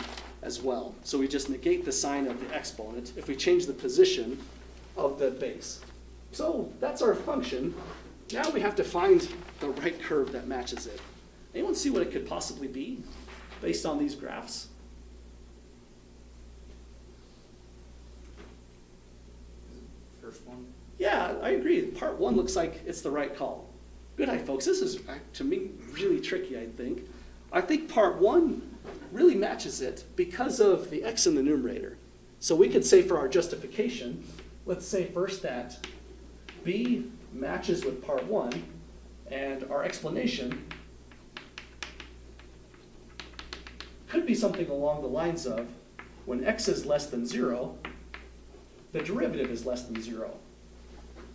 as well. So we just negate the sign of the exponent if we change the position of the base. So that's our function. Now we have to find the right curve that matches it. Anyone see what it could possibly be based on these graphs? First one. Yeah, I agree. Part 1 looks like it's the right call. Good eye, folks. This is, to me, really tricky, I think. I think part 1 really matches it because of the x in the numerator. So we could say for our justification, let's say first that B matches with part 1, and our explanation could be something along the lines of, when x is less than 0, the derivative is less than 0.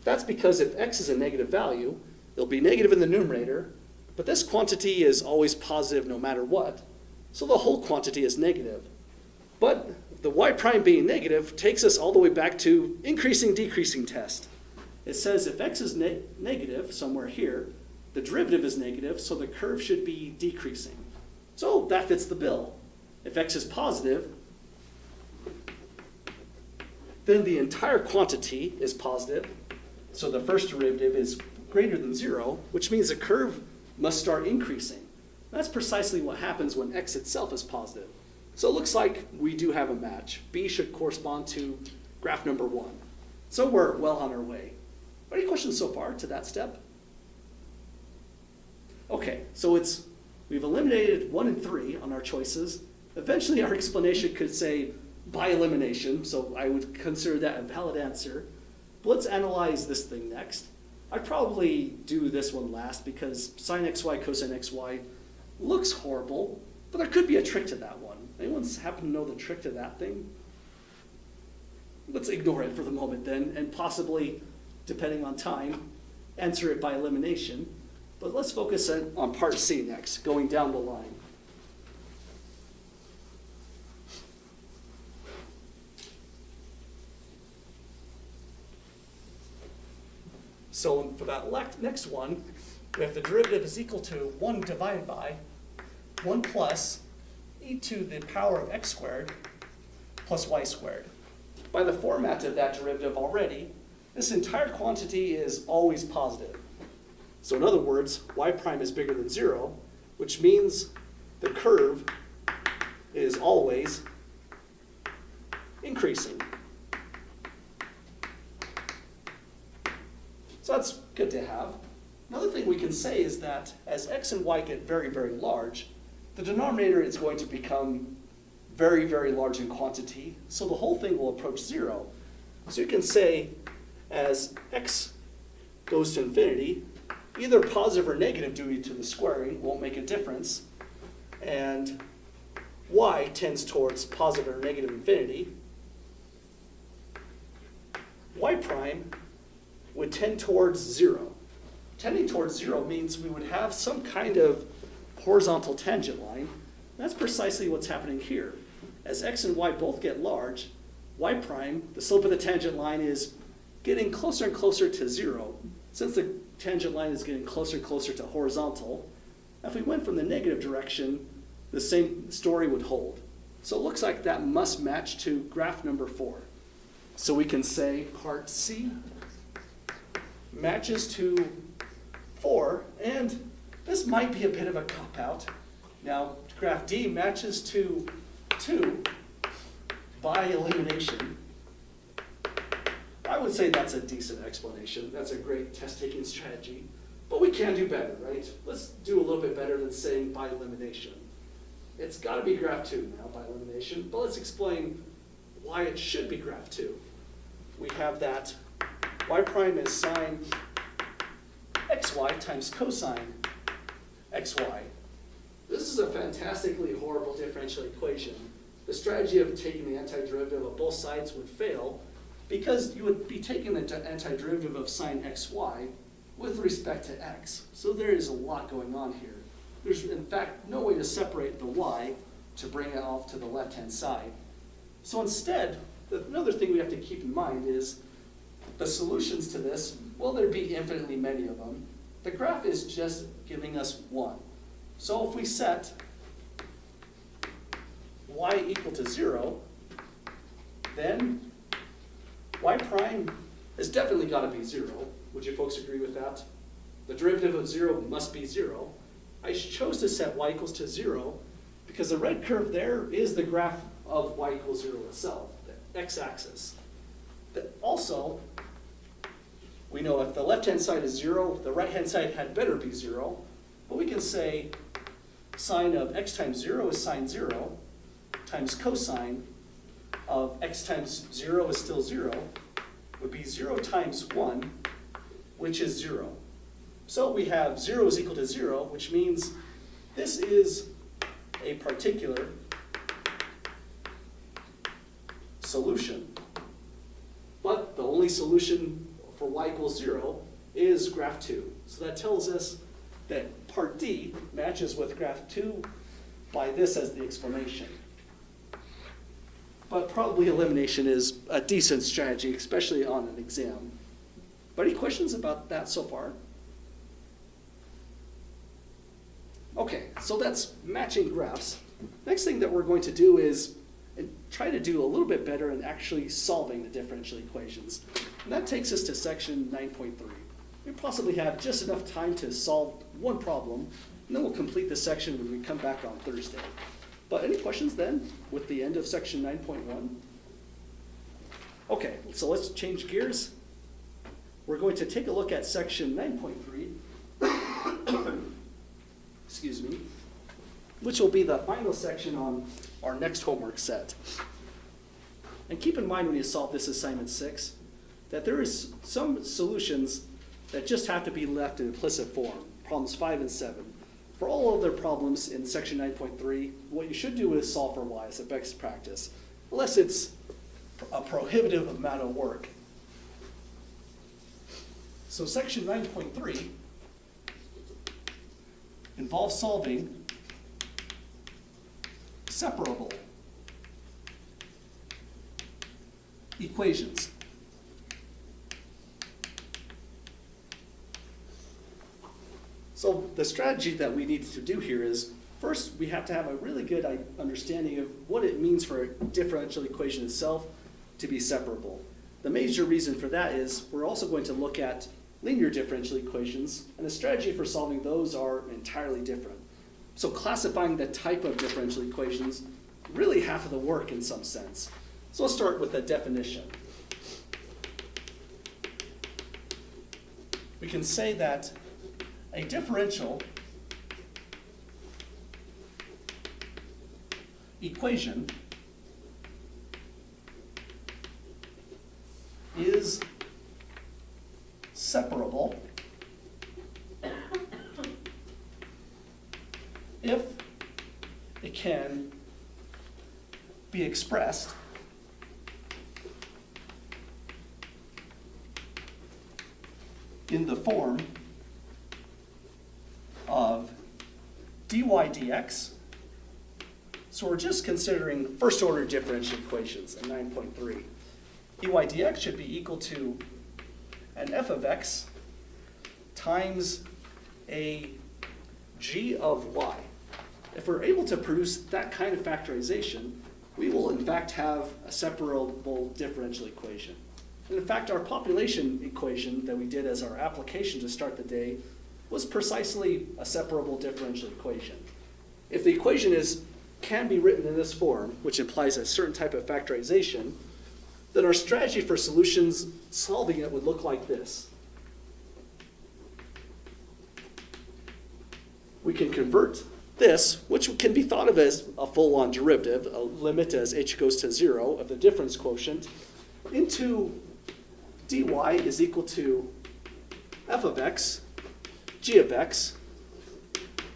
That's because if x is a negative value, it'll be negative in the numerator, but this quantity is always positive no matter what, so the whole quantity is negative. But the y prime being negative takes us all the way back to increasing, decreasing test. It says if x is negative, somewhere here, the derivative is negative, so the curve should be decreasing. So that fits the bill. If x is positive, then the entire quantity is positive, so the first derivative is greater than 0, which means the curve must start increasing. That's precisely what happens when x itself is positive. So it looks like we do have a match. B should correspond to graph number 1. So we're well on our way. Any questions so far to that step? Okay, so we've eliminated 1 and 3 on our choices. Eventually our explanation could say by elimination, so I would consider that a valid answer. But let's analyze this thing next. I'd probably do this one last because sine xy, cosine xy looks horrible, but there could be a trick to that one. Anyone happen to know the trick to that thing? Let's ignore it for the moment then, and possibly, depending on time, answer it by elimination. But let's focus on part C next, going down the line. So for that next one, we have the derivative is equal to 1 divided by 1 plus e to the power of x squared plus y squared. By the format of that derivative already, this entire quantity is always positive. So in other words, y prime is bigger than 0, which means the curve is always increasing. So that's good to have. Another thing we can say is that as x and y get very, very large, the denominator is going to become very, very large in quantity, so the whole thing will approach 0. So you can say as x goes to infinity, either positive or negative due to the squaring won't make a difference, and y tends towards positive or negative infinity, y prime would tend towards 0. Tending towards 0 means we would have some kind of horizontal tangent line. That's precisely what's happening here. As x and y both get large, y prime, the slope of the tangent line, is getting closer and closer to 0. Since the tangent line is getting closer and closer to horizontal, if we went from the negative direction, the same story would hold. So it looks like that must match to graph number 4. So we can say part C matches to 4, and this might be a bit of a cop-out. Now, graph D matches to 2 by elimination. I would say that's a decent explanation. That's a great test-taking strategy. But we can do better, right? Let's do a little bit better than saying by elimination. It's got to be graph 2 now by elimination, but let's explain why it should be graph 2. We have that y prime is sine xy times cosine xy. This is a fantastically horrible differential equation. The strategy of taking the antiderivative of both sides would fail because you would be taking the antiderivative of sine xy with respect to x. So there is a lot going on here. There's, in fact, no way to separate the y to bring it off to the left-hand side. So instead, another thing we have to keep in mind is the solutions to this, well, there'd be infinitely many of them. The graph is just giving us 1. So if we set y equal to 0, then y prime has definitely got to be 0. Would you folks agree with that? The derivative of 0 must be 0. I chose to set y equals to 0 because the red curve there is the graph of y equals 0 itself, the x-axis. Also, we know if the left-hand side is 0, the right-hand side had better be 0. But we can say sine of x times 0 is sine 0 times cosine of x times 0 is still 0 would be 0 times 1, which is 0. So we have 0 is equal to 0, which means this is a particular solution. But the only solution for y equals 0 is graph 2. So that tells us that part D matches with graph 2 by this as the explanation. But probably elimination is a decent strategy, especially on an exam. But any questions about that so far? Okay, so that's matching graphs. Next thing that we're going to do is try to do a little bit better in actually solving the differential equations. And that takes us to section 9.3. We possibly have just enough time to solve one problem, and then we'll complete the section when we come back on Thursday. But any questions then with the end of section 9.1? Okay, so let's change gears. We're going to take a look at section 9.3, excuse me, which will be the final section on our next homework set. And keep in mind when you solve this assignment 6, that there is some solutions that just have to be left in implicit form, problems 5 and 7. For all other problems in section 9.3, what you should do is solve for y as a best practice, unless it's a prohibitive amount of work. So section 9.3 involves solving separable equations. So the strategy that we need to do here is, first we have to have a really good understanding of what it means for a differential equation itself to be separable. The major reason for that is we're also going to look at linear differential equations, and the strategy for solving those are entirely different. So classifying the type of differential equations, really half of the work in some sense. So let's start with the definition. We can say that a differential equation is separable if it can be expressed in the form of dy dx. So we're just considering first order differential equations in 9.3. dy dx should be equal to an f of x times a g of y. If we're able to produce that kind of factorization, we will in fact have a separable differential equation. And in fact, our population equation that we did as our application to start the day was precisely a separable differential equation. If the equation can be written in this form, which implies a certain type of factorization, then our strategy for solutions solving it would look like this. We can convert this, which can be thought of as a full-on derivative, a limit as h goes to 0 of the difference quotient, into dy is equal to f of x, g of x,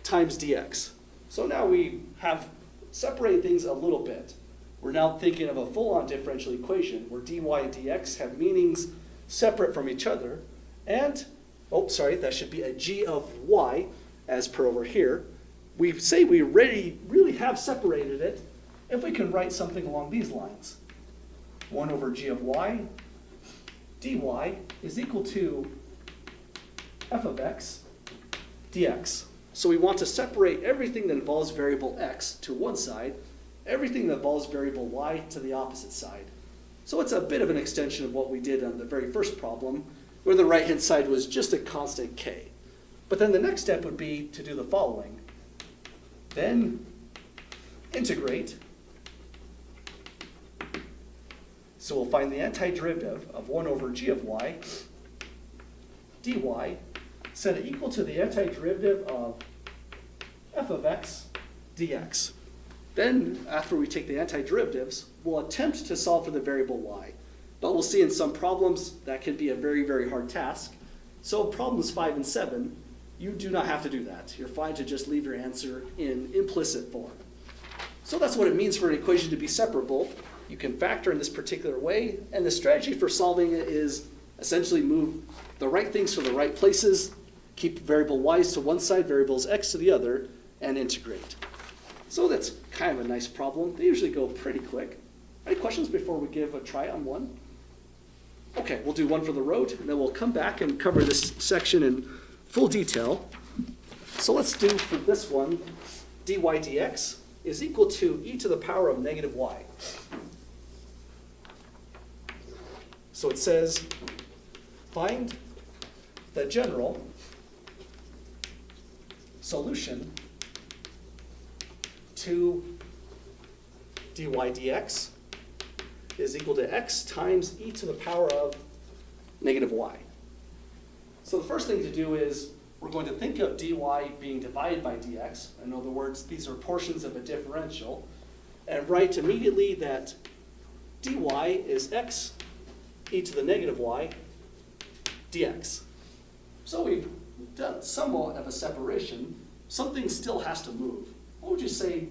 times dx. So now we have separated things a little bit. We're now thinking of a full-on differential equation where dy and dx have meanings separate from each other. And, that should be a g of y as per over here. We say we really have separated it if we can write something along these lines. 1 over g of y dy is equal to f of x dx. So we want to separate everything that involves variable x to one side, everything that involves variable y to the opposite side. So it's a bit of an extension of what we did on the very first problem, where the right-hand side was just a constant k. But then the next step would be to do the following. Then integrate. So we'll find the antiderivative of 1 over g of y dy, set it equal to the antiderivative of f of x dx. Then, after we take the antiderivatives, we'll attempt to solve for the variable y. But we'll see in some problems that can be a very, very hard task. So problems 5 and 7, you do not have to do that. You're fine to just leave your answer in implicit form. So that's what it means for an equation to be separable. You can factor in this particular way, and the strategy for solving it is essentially move the right things to the right places, keep variable y's to one side, variables x to the other, and integrate. So that's kind of a nice problem. They usually go pretty quick. Any questions before we give a try on one? Okay, we'll do one for the road, and then we'll come back and cover this section in full detail. So let's do for this one, dy dx is equal to e to the power of negative y. So it says, find the general solution to dy dx is equal to x times e to the power of negative y. So the first thing to do is we're going to think of dy being divided by dx. In other words, these are portions of a differential. And write immediately that dy is x e to the negative y dx. So we've done somewhat of a separation. Something still has to move. What would you say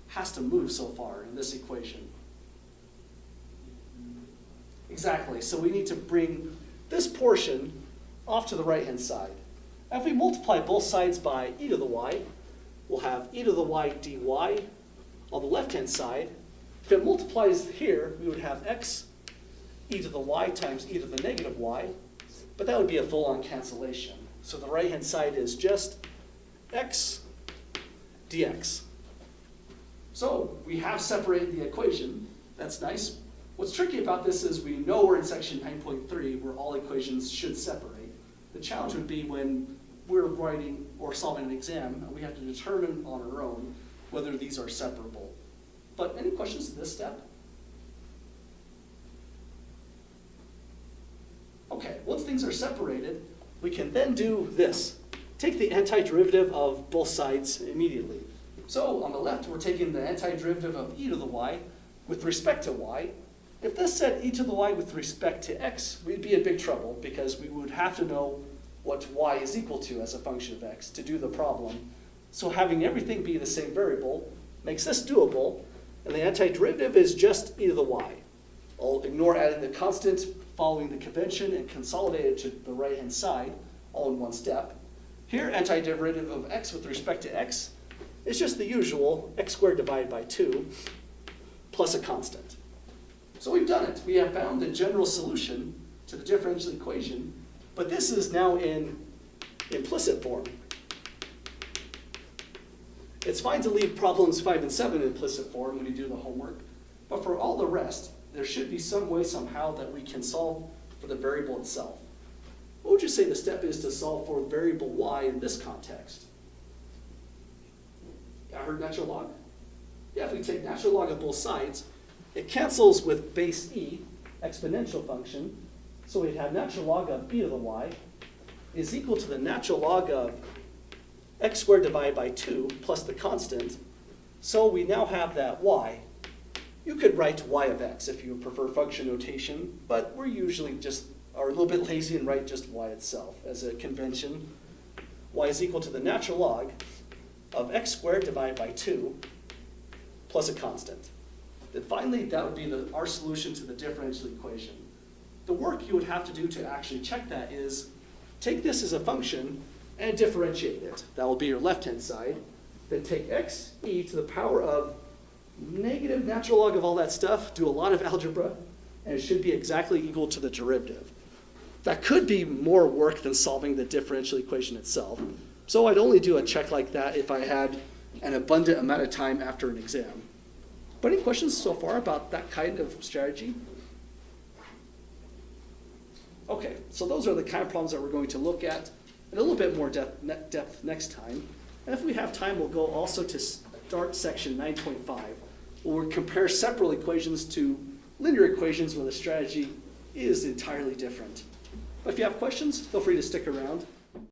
has to move so far in this equation? Exactly. So we need to bring this portion off to the right-hand side. If we multiply both sides by e to the y, we'll have e to the y dy on the left-hand side. If it multiplies here, we would have x e to the y times e to the negative y, but that would be a full-on cancellation. So the right-hand side is just x dx. So we have separated the equation. That's nice. What's tricky about this is we know we're in section 9.3 where all equations should separate. The challenge would be when we're writing or solving an exam and we have to determine on our own whether these are separable. But any questions to this step? Okay, once things are separated, we can then do this. Take the antiderivative of both sides immediately. So on the left, we're taking the antiderivative of e to the y with respect to y. If this said e to the y with respect to x, we'd be in big trouble because we would have to know what y is equal to as a function of x to do the problem. So having everything be the same variable makes this doable, and the antiderivative is just e to the y. I'll ignore adding the constant following the convention and consolidate it to the right-hand side, all in one step. Here, antiderivative of x with respect to x is just the usual x squared divided by 2 plus a constant. So we've done it. We have found the general solution to the differential equation, but this is now in implicit form. It's fine to leave problems 5 and 7 in implicit form when you do the homework, but for all the rest, there should be some way somehow that we can solve for the variable itself. What would you say the step is to solve for variable y in this context? I heard natural log? Yeah, if we take natural log of both sides, it cancels with base e, exponential function, so we'd have natural log of b to the y is equal to the natural log of x squared divided by 2 plus the constant. So we now have that y. You could write y of x if you prefer function notation, but we're usually just are a little bit lazy and write just y itself as a convention. Y is equal to the natural log of x squared divided by 2 plus a constant. Then finally, that would be our solution to the differential equation. The work you would have to do to actually check that is take this as a function and differentiate it. That will be your left-hand side. Then take x e to the power of negative natural log of all that stuff, do a lot of algebra, and it should be exactly equal to the derivative. That could be more work than solving the differential equation itself. So I'd only do a check like that if I had an abundant amount of time after an exam. But any questions so far about that kind of strategy? Okay, so those are the kind of problems that we're going to look at in a little bit more depth next time. And if we have time, we'll go also to start section 9.5, where we'll compare separate equations to linear equations where the strategy is entirely different. But if you have questions, feel free to stick around.